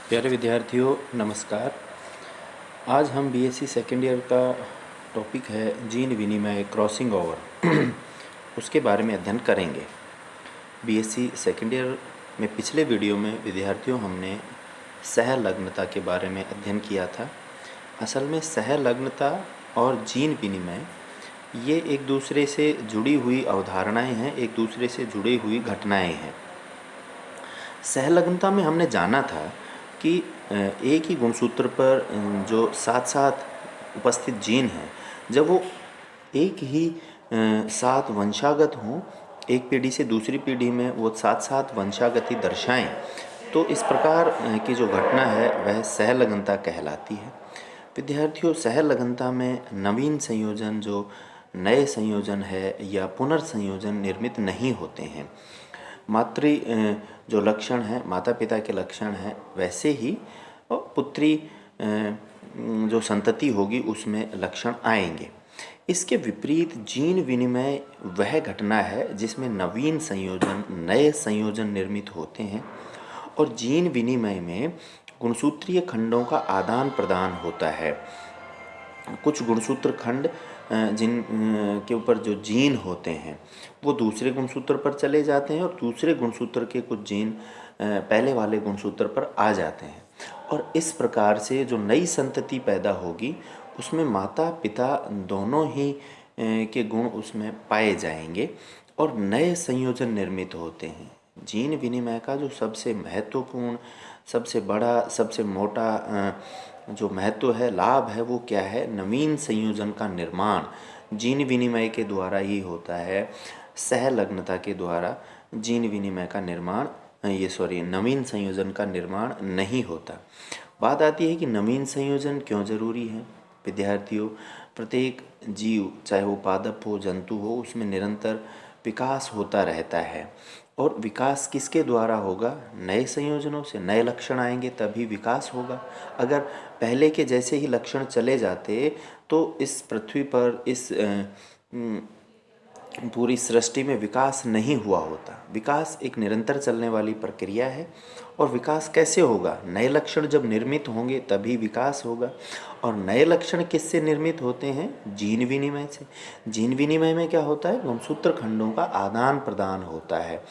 प्यारे विद्यार्थियों नमस्कार। आज हम बीएससी सेकेंड ईयर का टॉपिक है जीन विनिमय क्रॉसिंग ओवर उसके बारे में अध्ययन करेंगे। बीएससी सेकेंड ईयर में पिछले वीडियो में विद्यार्थियों हमने सहलग्नता के बारे में अध्ययन किया था। असल में सहलग्नता और जीन विनिमय ये एक दूसरे से जुड़ी हुई अवधारणाएं हैं, एक दूसरे से जुड़ी हुई घटनाएं हैं। सहलग्नता में हमने जाना था कि एक ही गुणसूत्र पर जो साथ साथ उपस्थित जीन हैं, जब वो एक ही साथ वंशागत हों, एक पीढ़ी से दूसरी पीढ़ी में वो साथ साथ वंशागति दर्शाएं, तो इस प्रकार की जो घटना है वह सहलग्नता कहलाती है। विद्यार्थियों, सहलग्नता में नवीन संयोजन जो नए संयोजन है या पुनर्संयोजन निर्मित नहीं होते हैं। मातृ जो लक्षण है, माता पिता के लक्षण हैं, वैसे ही पुत्री जो संतति होगी उसमें लक्षण आएंगे। इसके विपरीत जीन विनिमय वह घटना है जिसमें नवीन संयोजन, नए संयोजन निर्मित होते हैं और जीन विनिमय में गुणसूत्रीय खंडों का आदान प्रदान होता है। कुछ गुणसूत्र खंड जिन के ऊपर जो जीन होते हैं वो दूसरे गुणसूत्र पर चले जाते हैं और दूसरे गुणसूत्र के कुछ जीन पहले वाले गुणसूत्र पर आ जाते हैं और इस प्रकार से जो नई संतति पैदा होगी उसमें माता पिता दोनों ही के गुण उसमें पाए जाएंगे और नए संयोजन निर्मित होते हैं। जीन विनिमय का जो सबसे महत्वपूर्ण, सबसे बड़ा, सबसे मोटा जो महत्व है, लाभ है, वो क्या है? नवीन संयोजन का निर्माण जीन विनिमय के द्वारा ही होता है। सहलग्नता के द्वारा जीन विनिमय का निर्माण नवीन संयोजन का निर्माण नहीं होता। बात आती है कि नवीन संयोजन क्यों ज़रूरी है। विद्यार्थियों, प्रत्येक जीव, चाहे वो पादप हो, जंतु हो, उसमें निरंतर विकास होता रहता है और विकास किसके द्वारा होगा? नए संयोजनों से। नए लक्षण आएंगे तभी विकास होगा। अगर पहले के जैसे ही लक्षण चले जाते तो इस पृथ्वी पर, इस पूरी सृष्टि में विकास नहीं हुआ होता। विकास एक निरंतर चलने वाली प्रक्रिया है और विकास कैसे होगा? नए लक्षण जब निर्मित होंगे तभी विकास होगा। और नए लक्षण किससे निर्मित होते हैं? जीन विनिमय से। जीन विनिमय में क्या होता है? गुणसूत्र खंडों का आदान प्रदान होता है।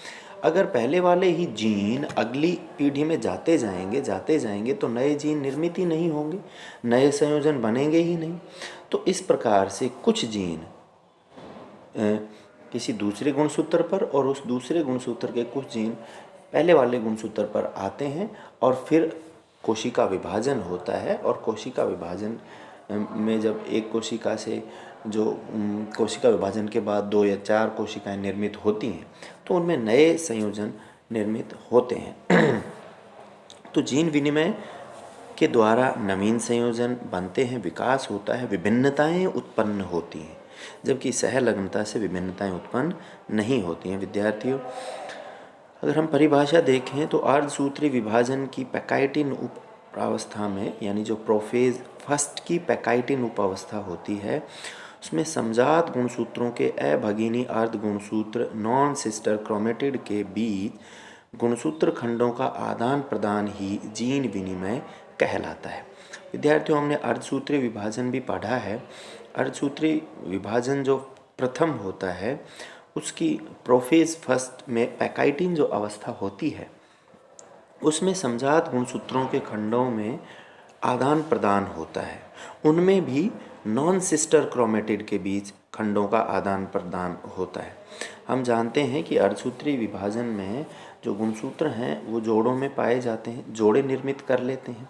अगर पहले वाले ही जीन अगली पीढ़ी में जाते जाएंगे तो नए जीन निर्मित ही नहीं होंगे, नए संयोजन बनेंगे ही नहीं। तो इस प्रकार से कुछ जीन किसी दूसरे गुणसूत्र पर और उस दूसरे गुणसूत्र के कुछ जीन पहले वाले गुणसूत्र पर आते हैं और फिर कोशिका विभाजन होता है। और कोशिका विभाजन में जब एक कोशिका से जो कोशिका विभाजन के बाद 2 या 4 कोशिकाएं निर्मित होती हैं तो उनमें नए संयोजन निर्मित होते हैं। तो जीन विनिमय के द्वारा नवीन संयोजन बनते हैं, विकास होता है, विभिन्नताएं उत्पन्न होती हैं, जबकि सहलग्नता से विभिन्नताएं उत्पन्न नहीं होती हैं। विद्यार्थियों, अगर हम परिभाषा देखें तो अर्धसूत्री विभाजन की पैकाइटिन उपावस्था में, यानी जो प्रोफेज फर्स्ट की पैकाइटिन उपावस्था होती है, उसमें समजात गुणसूत्रों के अभगिनी अर्ध गुणसूत्र नॉन सिस्टर क्रोमेटिड के बीच गुणसूत्र खंडों का आदान प्रदान ही जीन विनिमय कहलाता है। विद्यार्थियों, हमने अर्धसूत्री विभाजन भी पढ़ा है। अर्धसूत्री विभाजन जो प्रथम होता है उसकी प्रोफेज फर्स्ट में पैकाइटिन जो अवस्था होती है उसमें समजात गुणसूत्रों के खंडों में आदान प्रदान होता है। उनमें भी नॉन सिस्टर क्रोमेटिड के बीच खंडों का आदान प्रदान होता है। हम जानते हैं कि अर्धसूत्री विभाजन में जो गुणसूत्र हैं वो जोड़ों में पाए जाते हैं, जोड़े निर्मित कर लेते हैं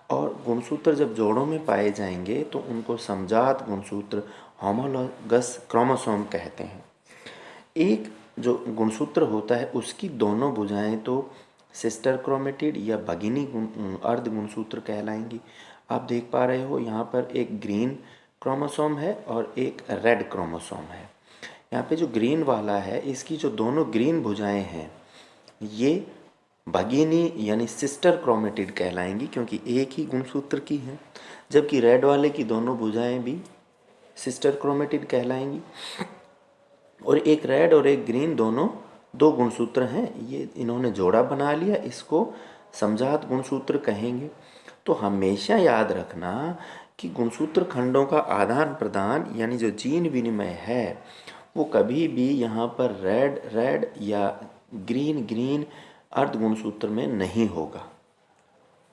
और गुणसूत्र जब जोड़ों में पाए जाएंगे तो उनको समजात गुणसूत्र, होमोलॉगस क्रोमोसोम कहते हैं। एक जो गुणसूत्र होता है उसकी दोनों भुजाएं तो सिस्टर क्रोमेटिड या भगिनी अर्ध गुणसूत्र कहलाएंगी। आप देख पा रहे हो यहाँ पर एक ग्रीन क्रोमोसोम है और एक रेड क्रोमोसोम है। यहाँ पे जो ग्रीन वाला है इसकी जो दोनों ग्रीन भुजाएं हैं ये भगिनी यानी सिस्टर क्रोमेटिड कहलाएंगी क्योंकि एक ही गुणसूत्र की हैं, जबकि रेड वाले की दोनों भुजाएं भी सिस्टर क्रोमेटिड कहलाएंगी। और एक रेड और एक ग्रीन दोनों 2 गुणसूत्र हैं, ये इन्होंने जोड़ा बना लिया, इसको समजात गुणसूत्र कहेंगे। तो हमेशा याद रखना कि गुणसूत्र खंडों का आदान प्रदान यानी जो जीन विनिमय है वो कभी भी यहाँ पर रेड रेड या ग्रीन ग्रीन अर्ध गुणसूत्र में नहीं होगा,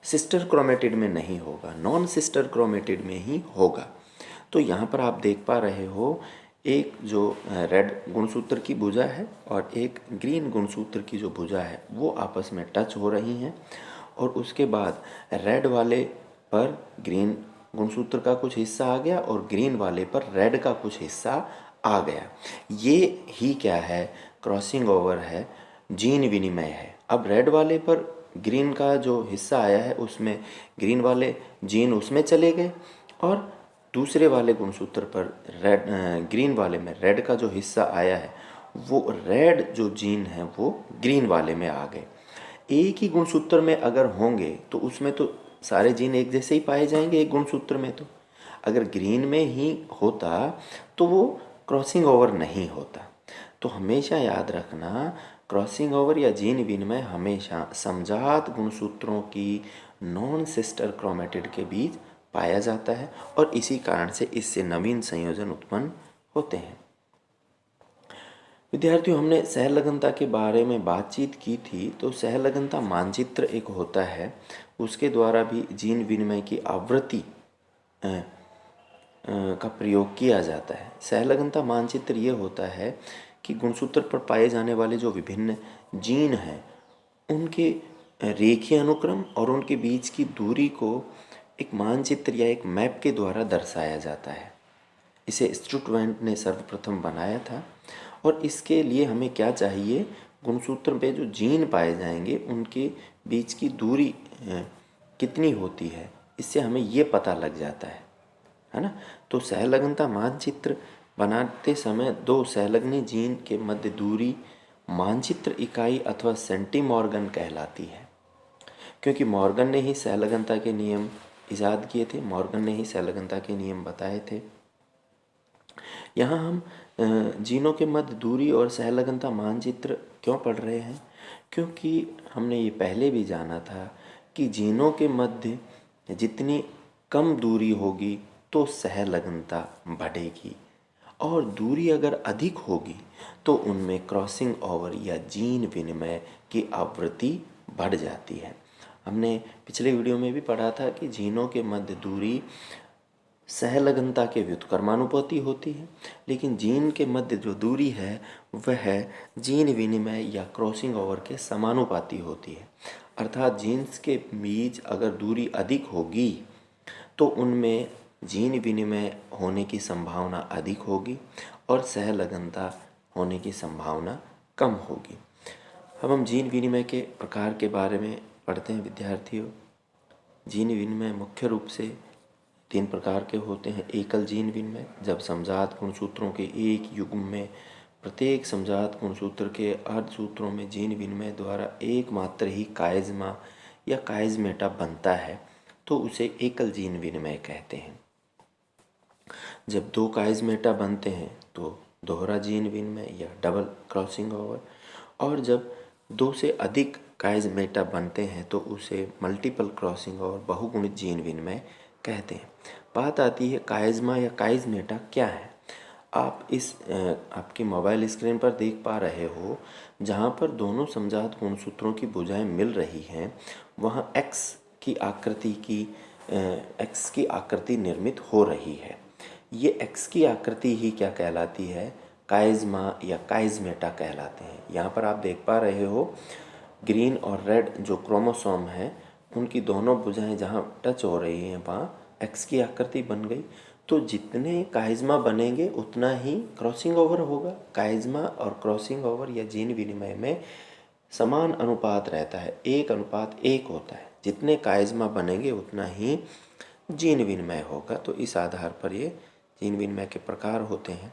सिस्टर क्रोमेटिड में नहीं होगा, नॉन सिस्टर क्रोमेटिड में ही होगा। तो यहाँ पर आप देख पा रहे हो एक जो रेड गुणसूत्र की भुजा है और एक ग्रीन गुणसूत्र की जो भुजा है वो आपस में टच हो रही हैं और उसके बाद रेड वाले पर ग्रीन गुणसूत्र का कुछ हिस्सा आ गया और ग्रीन वाले पर रेड का कुछ हिस्सा आ गया। ये ही क्या है, क्रॉसिंग ओवर है, जीन विनिमय है। अब रेड वाले पर ग्रीन का जो हिस्सा आया है उसमें ग्रीन वाले जीन उसमें चले गए और दूसरे वाले गुणसूत्र पर रेड ग्रीन वाले में रेड का जो हिस्सा आया है वो रेड जो जीन है वो ग्रीन वाले में आ गए। एक ही गुणसूत्र में अगर होंगे तो उसमें तो सारे जीन एक जैसे ही पाए जाएंगे एक गुणसूत्र में। तो अगर ग्रीन में ही होता तो वो क्रॉसिंग ओवर नहीं होता। तो हमेशा याद रखना क्रॉसिंग ओवर या जीन विनिमय हमेशा समजात गुणसूत्रों की नॉन सिस्टर क्रोमेटिड के बीच पाया जाता है और इसी कारण से इससे नवीन संयोजन उत्पन्न होते हैं। विद्यार्थियों, हमने सहलगनता के बारे में बातचीत की थी। तो सहलगनता मानचित्र एक होता है, उसके द्वारा भी जीन विनिमय की आवृत्ति का प्रयोग किया जाता है। सहलगनता मानचित्र ये होता है कि गुणसूत्र पर पाए जाने वाले जो विभिन्न जीन हैं उनके रेखीय अनुक्रम और उनके बीच की दूरी को एक मानचित्र या एक मैप के द्वारा दर्शाया जाता है। इसे स्टुटवेंट ने सर्वप्रथम बनाया था और इसके लिए हमें क्या चाहिए, गुणसूत्र पे जो जीन पाए जाएंगे उनके बीच की दूरी कितनी होती है, इससे हमें ये पता लग जाता है ना। तो सहलगनता मानचित्र बनाते समय दो सहलग्नी जीन के मध्य दूरी मानचित्र इकाई अथवा सेंटीमॉर्गन कहलाती है, क्योंकि मॉर्गन ने ही सहलगनता के नियम इजाद किए थे, मॉर्गन ने ही सहलगनता के नियम बताए थे। यहाँ हम जीनों के मध्य दूरी और सहलगनता मानचित्र क्यों पढ़ रहे हैं, क्योंकि हमने ये पहले भी जाना था कि जीनों के मध्य जितनी कम दूरी होगी तो सहलगनता बढ़ेगी और दूरी अगर अधिक होगी तो उनमें क्रॉसिंग ओवर या जीन विनिमय की आवृत्ति बढ़ जाती है। हमने पिछले वीडियो में भी पढ़ा था कि जीनों के मध्य दूरी सहलगनता के व्युत्क्रमानुपाती होती है, लेकिन जीन के मध्य जो दूरी है वह जीन विनिमय या क्रॉसिंग ओवर के समानुपाती होती है। अर्थात जीन्स के बीच अगर दूरी अधिक होगी तो उनमें जीन विनिमय होने की संभावना अधिक होगी और सहलगनता होने की संभावना कम होगी। अब हम जीन विनिमय के प्रकार के बारे में पढ़ते हैं विद्यार्थियों। जीन विनिमय मुख्य रूप से 3 प्रकार के होते हैं। एकल जीन विनिमय, जब समजात गुणसूत्रों के एक युग्म में प्रत्येक समजात गुणसूत्र के अर्धसूत्रों में जीन विनिमय द्वारा एकमात्र ही काइज़मा या काइज़मेटा बनता है तो उसे एकल जीन विनिमय कहते हैं। जब 2 काइज़मेटा बनते हैं तो दोहरा जीन विनिमय या डबल क्रॉसिंग ओवर, और जब 2 से अधिक काइज़मेटा बनते हैं तो उसे मल्टीपल क्रॉसिंग और बहुगुणित जीन विनिमय कहते हैं। बात आती है काइज़मा या काइज़मेटा क्या है। आप इस आपकी मोबाइल स्क्रीन पर देख पा रहे हो, जहाँ पर दोनों समजात गुणसूत्रों की भुजाएं मिल रही हैं वहाँ एक्स की आकृति निर्मित हो रही है। ये एक्स की आकृति ही क्या कहलाती है, काइज़मा या काइज़मेटा कहलाते हैं। यहाँ पर आप देख पा रहे हो ग्रीन और रेड जो क्रोमोसोम है उनकी दोनों भुजाएं जहाँ टच हो रही हैं वहाँ एक्स की आकृति बन गई। तो जितने काइज़मा बनेंगे उतना ही क्रॉसिंग ओवर होगा। काइज़मा और क्रॉसिंग ओवर या जीन विनिमय में समान अनुपात रहता है, 1:1 होता है। जितने काइज़मा बनेंगे उतना ही जीन विनिमय होगा। तो इस आधार पर ये जीन विनिमय के प्रकार होते हैं।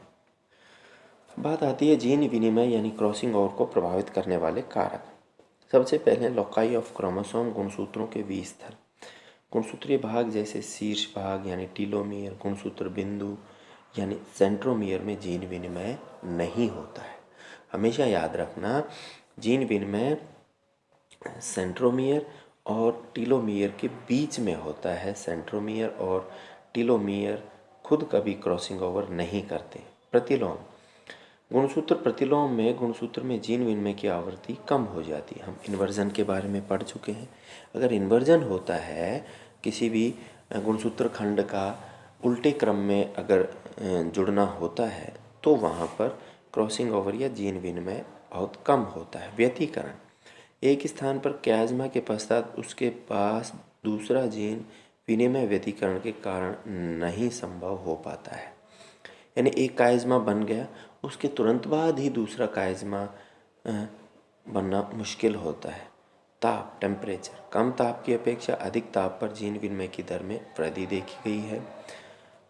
बात आती है जीन विनिमय यानी क्रॉसिंग ओवर को प्रभावित करने वाले कारक। सबसे पहले लोकाई ऑफ क्रोमोसोम, गुणसूत्रों के विस्थल। गुणसूत्रीय भाग जैसे शीर्ष भाग यानी टीलोमियर, गुणसूत्र बिंदु यानी सेंट्रोमियर में जीन विनिमय नहीं होता है। हमेशा याद रखना जीन विनिमय सेंट्रोमियर और टीलोमियर के बीच में होता है सेंट्रोमियर, और टीलोमियर खुद कभी क्रॉसिंग ओवर नहीं करते। प्रतिलोम गुणसूत्र प्रतिलोम में गुणसूत्र में जीन विनिमय की आवृत्ति कम हो जाती है। हम इन्वर्जन के बारे में पढ़ चुके हैं। अगर इन्वर्जन होता है किसी भी गुणसूत्र खंड का उल्टे क्रम में अगर जुड़ना होता है तो वहाँ पर क्रॉसिंग ओवर या जीन विनिमय बहुत कम होता है। व्यतिकरण एक स्थान पर क्याज्मा के पश्चात उसके पास दूसरा जीन विनिमय व्यतिकरण के कारण नहीं संभव हो पाता है। यानी एक कायज़मा बन गया, उसके तुरंत बाद ही दूसरा कायज़मा बनना मुश्किल होता है। ताप टेम्परेचर कम ताप की अपेक्षा अधिक ताप पर जीन विनिमय की दर में वृद्धि देखी गई है।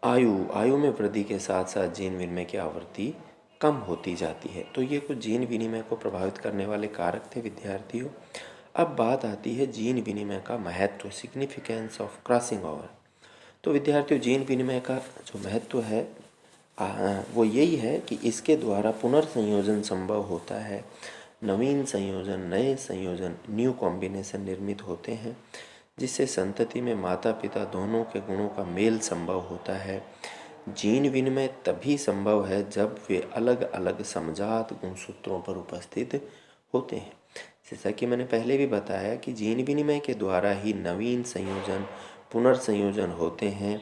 आयु में वृद्धि के साथ साथ जीन विनिमय की आवृत्ति कम होती जाती है। तो ये कुछ जीन विनिमय को प्रभावित करने वाले कारक थे विद्यार्थियों। अब बात आती है जीन विनिमय का महत्व, सिग्निफिकेंस ऑफ क्रॉसिंग ओवर। तो विद्यार्थियों, जीन विनिमय का जो महत्व है वो यही है कि इसके द्वारा पुनर्संयोजन संभव होता है। नवीन संयोजन, नए संयोजन, न्यू कॉम्बिनेशन निर्मित होते हैं, जिससे संतति में माता पिता दोनों के गुणों का मेल संभव होता है। जीन विनिमय तभी संभव है जब वे अलग अलग समजात गुणसूत्रों पर उपस्थित होते हैं। जैसा कि मैंने पहले भी बताया कि जीन विनिमय के द्वारा ही नवीन संयोजन, पुनर्संयोजन होते हैं।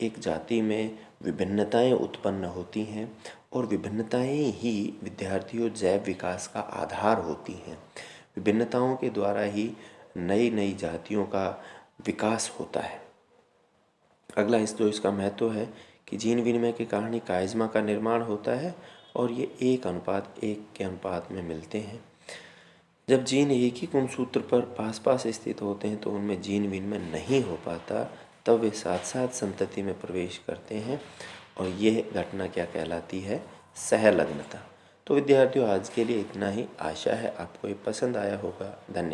एक जाति में विभिन्नताएं उत्पन्न होती हैं और विभिन्नताएं ही विद्यार्थियों जैव विकास का आधार होती हैं। विभिन्नताओं के द्वारा ही नई नई जातियों का विकास होता है। अगला इसका महत्व है कि जीन विनिमय के कारण ही कायज़मा का निर्माण होता है और ये 1:1 के अनुपात में मिलते हैं। जब जीन एक ही गुणसूत्र पर पास पास स्थित होते हैं तो उनमें जीन विनिमय नहीं हो पाता, तब वे साथ साथ संतति में प्रवेश करते हैं और यह घटना क्या कहलाती है? सहलग्नता। तो विद्यार्थियों, आज के लिए इतना ही। आशा है आपको ये पसंद आया होगा। धन्यवाद।